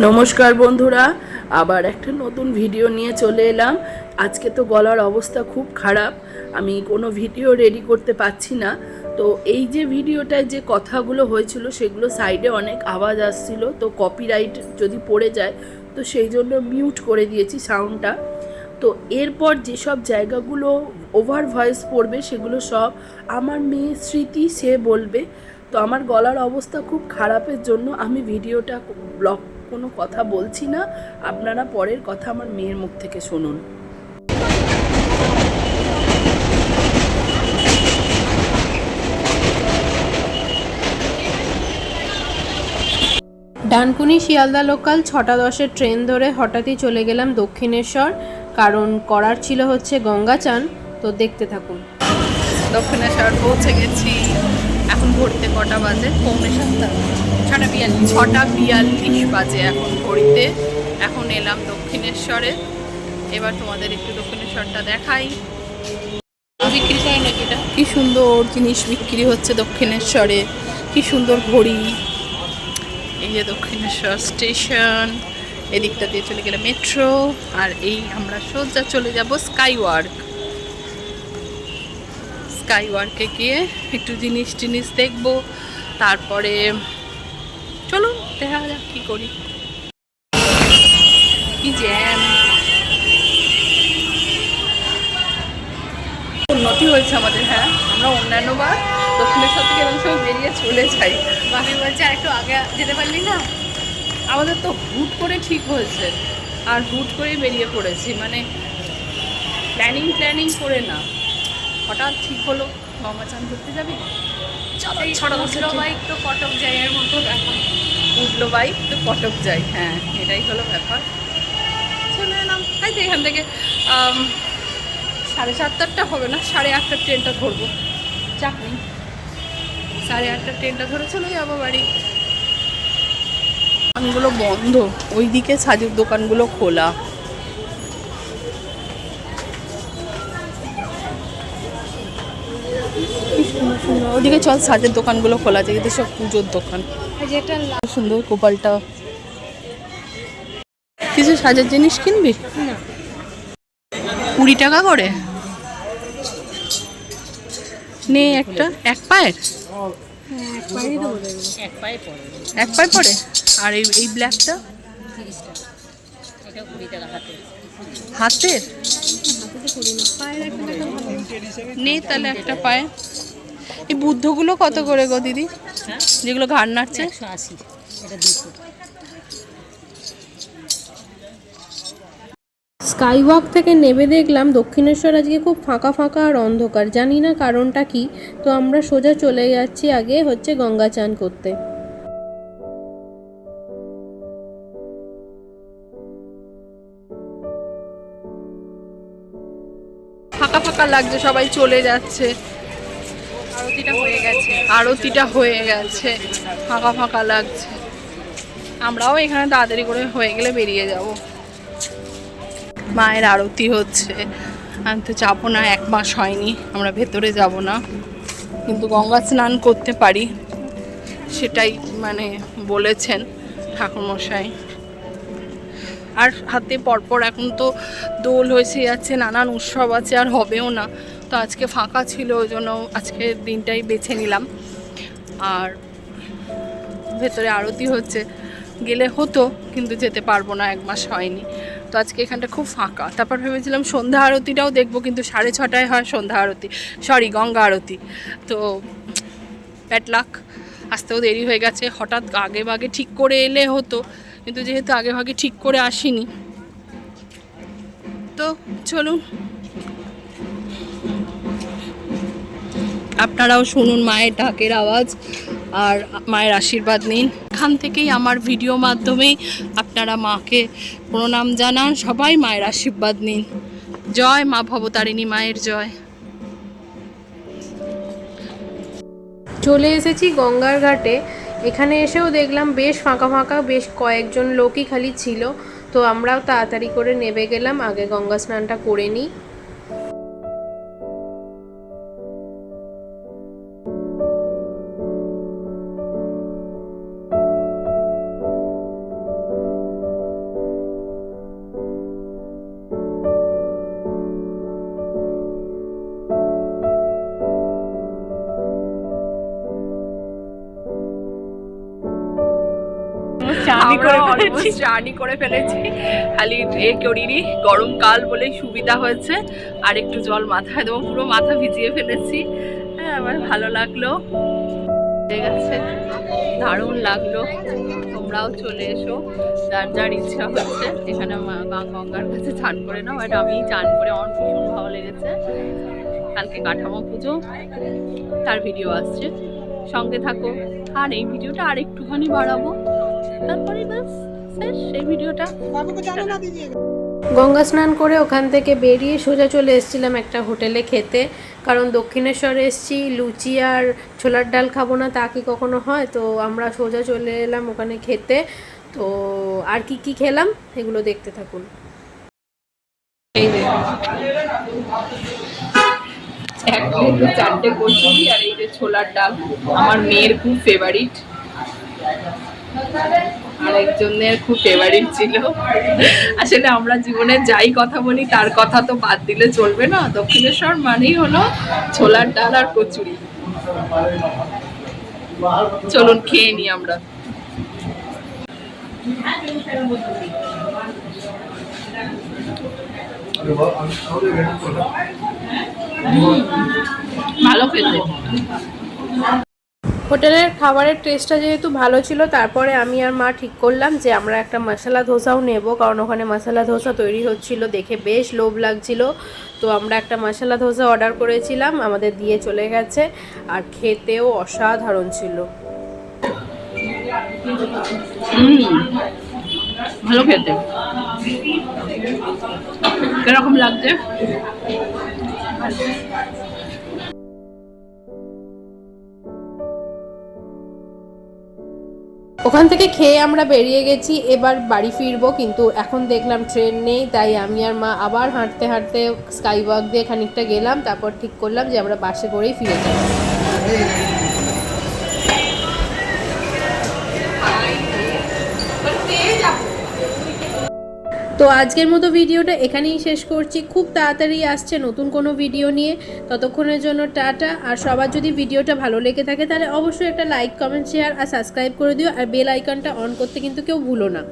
নমস্কার বন্ধুরা, আবার একটা নতুন ভিডিও নিয়ে চলে এলাম। আজকে তো গলার অবস্থা খুব খারাপ, আমি কোনো ভিডিও রেডি করতে পারছি না। তো এই যে ভিডিওটায় যে কথাগুলো হয়েছিল সেগুলো সাইডে অনেক আওয়াজ আসছিল, তো কপিরাইট যদি পড়ে যায় তো সেই জন্য মিউট করে দিয়েছি সাউন্ডটা। তো এরপর যেসব জায়গাগুলো ওভার ভয়েস পড়বে সেগুলো সব আমার মেয়ে স্মৃতি সে বলবে। তো আমার গলার অবস্থা খুব খারাপের জন্য আমি ভিডিওটা ব্লগ কোনো কথা বলছি না, আপনারা পরের কথা আমার মেয়ের মুখ থেকে শুনুন। ডানকুনি শিয়ালদা লোকাল 6:10-এর ট্রেন ধরে হঠাৎই চলে গেলাম দক্ষিণেশ্বর, কারণ করার ছিল হচ্ছে গঙ্গা চান। তো দেখতে থাকুন। দক্ষিণেশ্বর পৌঁছে গেছি। এখন ঘড়িতে কটা বাজে? পৌনে 7:42, 6:42 বাজে এখন ঘড়িতে। এখন এলাম দক্ষিণেশ্বরে। এবার তোমাদের একটু দক্ষিণেশ্বরটা দেখাই। বিক্রি করে নাকি এটা? কি সুন্দর জিনিস বিক্রি হচ্ছে দক্ষিণেশ্বরে, কি সুন্দর ঘড়ি। এই যে দক্ষিণেশ্বর স্টেশন, এদিকটা দিয়ে চলে গেলে মেট্রো, আর এই আমরা সোজা চলে যাব স্কাইওয়ার্কে গিয়ে একটু জিনিস দেখবো। তারপরে চলুন দেখা যাক কি করি। কি জ্যাম! উন্নতি হয়েছে আমাদের। হ্যাঁ, আমরা অন্যান্যবার দক্ষিণেশ্বর থেকে এরকম সময় বেরিয়ে চলে যাই। বাকি বলছে আর একটু আগে যেতে পারলি না। আমাদের তো হুট করে ঠিক হয়েছে, আর হুট করেই বেরিয়ে পড়েছি, মানে প্ল্যানিং করে না, হঠাৎ ঠিক হলো। গঙ্গা চান করতে যাবি, উঠলো বাইক তো কটক জায়গার মতো ব্যাপার। উঠলো বাইক তো কটক যাই, হ্যাঁ এটাই হলো ব্যাপার। চলে এলাম। তাই তো এখান থেকে 7:30 হবে না, 8:30 ট্রেনটা ধরবো। চাপ নেই, 8:30 ট্রেনটা ধরে চলে যাবো বাড়ি। দোকানগুলো বন্ধ, ওইদিকে সাজের দোকানগুলো খোলা। ওদিকে চল, সাজের দোকানগুলো খোলা আছে, কিন্তু সব পুজোর দোকান। সুন্দর গোপালটা। কিছু সাজের জিনিস কিনবি? 20 টাকা করে নে একটা, এক পায়ের এক পায়ে পড়ে। আর এই ব্ল্যাকটা হাতের নে তাহলে একটা পায়ে। এই বুদ্ধগুলো কত করে গো দিদি, যেগুলো ঘাড় নাড়ছে? স্কাইওয়াক থেকে নেমে দেখলাম দক্ষিণেশ্বর আজকে খুব ফাঁকা ফাঁকা আর অন্ধকার, জানি না কারণটা কি। তো আমরা সোজা চলে যাচ্ছি আগে হচ্ছে গঙ্গা চান করতে। ফাঁকা ফাঁকা লাগছে, সবাই চলে যাচ্ছে। আরতিটা হয়ে গেছে, ফাঁকা ফাঁকা লাগছে। আমরাও এখানে তাড়াতাড়ি করে হয়ে গেলে বেরিয়ে যাব। মায়ের আরতি হচ্ছে, আমি তো যাবো না, 1 মাস হয়নি, আমরা ভেতরে যাব না, কিন্তু গঙ্গা স্নান করতে পারি, সেটাই মানে বলেছেন ঠাকুরমশাই। আর হাতে পরপর এখন তো দোল হয়েছে যাচ্ছে, নানান উৎসব আছে, আর হবেও না। তো আজকে ফাঁকা ছিল, ওই জন্য আজকের দিনটাই বেছে নিলাম। আর ভেতরে আরতি হচ্ছে, গেলে হতো, কিন্তু যেতে পারবো না, 1 মাস হয়নি। তো আজকে এখানটা খুব ফাঁকা। তারপর ভেবেছিলাম সন্ধ্যা আরতিটাও দেখবো, কিন্তু 6:30টায় হয় সন্ধ্যা আরতি, গঙ্গা আরতি। তো ব্যাড লাক, আসতেও দেরি হয়ে গেছে। হঠাৎ আগে ভাগে ঠিক করে এলে হতো, কিন্তু যেহেতু আগে ভাগে ঠিক করে আসিনি, তো চলুন আপনারাও শুনুন মায়ের ঢাকের আওয়াজ আর মায়ের আশীর্বাদ নিন। এখান থেকেই আমার ভিডিও মাধ্যমেই আপনারা মাকে প্রণাম জানান, সবাই মায়ের আশীর্বাদ নিন। জয় মা ভবতারিণী মায়ের জয়। চলে এসেছি গঙ্গার ঘাটে। এখানে এসেও দেখলাম বেশ ফাঁকা ফাঁকা, বেশ কয়েকজন লোকই খালি ছিল। তো আমরাও তাড়াতাড়ি করে নেমে গেলাম, আগে গঙ্গা স্নানটা করে নিই। জার্নি করে ফেলেছি। খালি এ করিনি, গরমকাল বলে সুবিধা হয়েছে। আর একটু জল মাথায় দেবো, পুরো মাথা ভিজিয়ে ফেলেছি। হ্যাঁ, আমার ভালো লাগলো, ঠিক আছে, দারুণ লাগলো। তোমরাও চলে এসো, যার যার ইচ্ছা হচ্ছে এখানে গঙ্গার কাছে চান করে নাও। আর আমি চান করে আমার ভীষণ ভালো লেগেছে। কালকে কাঠামো পুজো, তার ভিডিও আসছে, সঙ্গে থাকো। আর এই ভিডিওটা আর একটুখানি বাড়াবো, তারপরে ব্যাস শেষ এই ভিডিওটা। গঙ্গা স্নান করে ওখান থেকে বেরিয়ে সোজা চলে এসেছিলাম একটা হোটেলে খেতে, কারণ দক্ষিণেশ্বরে এসেছি, লুচি আর ছোলার ডাল খাবো না তা কি কখনো হয়? তো আমরা সোজা চলে এলাম ওখানে খেতে। তো আর কি কি খেলাম এগুলো দেখতে থাকুন। এই যে এক প্লেটে 4টে কচুরি আর এই যে ছোলার ডাল, আমার মেয়ের খুব ফেভারিট, আর একজনের খুব ফেভারিট ছিল। আসলে আমরা জীবনে যাই কথা বলি তার কথা তো বাদ দিলে চলবে না। দক্ষিণেশ্বর মানেই হলো ছোলার ডাল আর কচুরি। চলুন খেয়ে নি আমরা। ভালো খেতে। হোটেলের খাবারের টেস্টটা যেহেতু ভালো ছিল, তারপরে আমি আর মা ঠিক করলাম যে আমরা একটা মশলা ধোসাও নেব, কারণ ওখানে মশলা ধোসা তৈরি হচ্ছিল, দেখে বেশ লোভ লাগছিল। তো আমরা একটা মশলা ধোসা অর্ডার করেছিলাম, আমাদের দিয়ে চলে গেছে, আর খেতেও অসাধারণ ছিল। ভালো খেতে। কিরকম লাগছে? ওখান থেকে খেয়ে আমরা বেরিয়ে গেছি, এবার বাড়ি ফিরবো, কিন্তু এখন দেখলাম ট্রেন নেই, তাই আমি আর মা আবার হাঁটতে হাঁটতে স্কাইওয়াক দিয়ে খানিকটা গেলাম, তারপর ঠিক করলাম যে আমরা বাসে করেই ফিরে যাব। তো আজকের মতো ভিডিওটা এখানেই শেষ করছি। খুব তাড়াতাড়ি আসছে নতুন কোনো ভিডিও নিয়ে, ততক্ষণের জন্য টাটা। আর সবার যদি ভিডিওটা ভালো লেগে থাকে তাহলে অবশ্যই একটা লাইক, কমেন্ট, শেয়ার আর সাবস্ক্রাইব করে দিও, আর বেল আইকনটা অন করতে কিন্তু কেউ ভুলো না।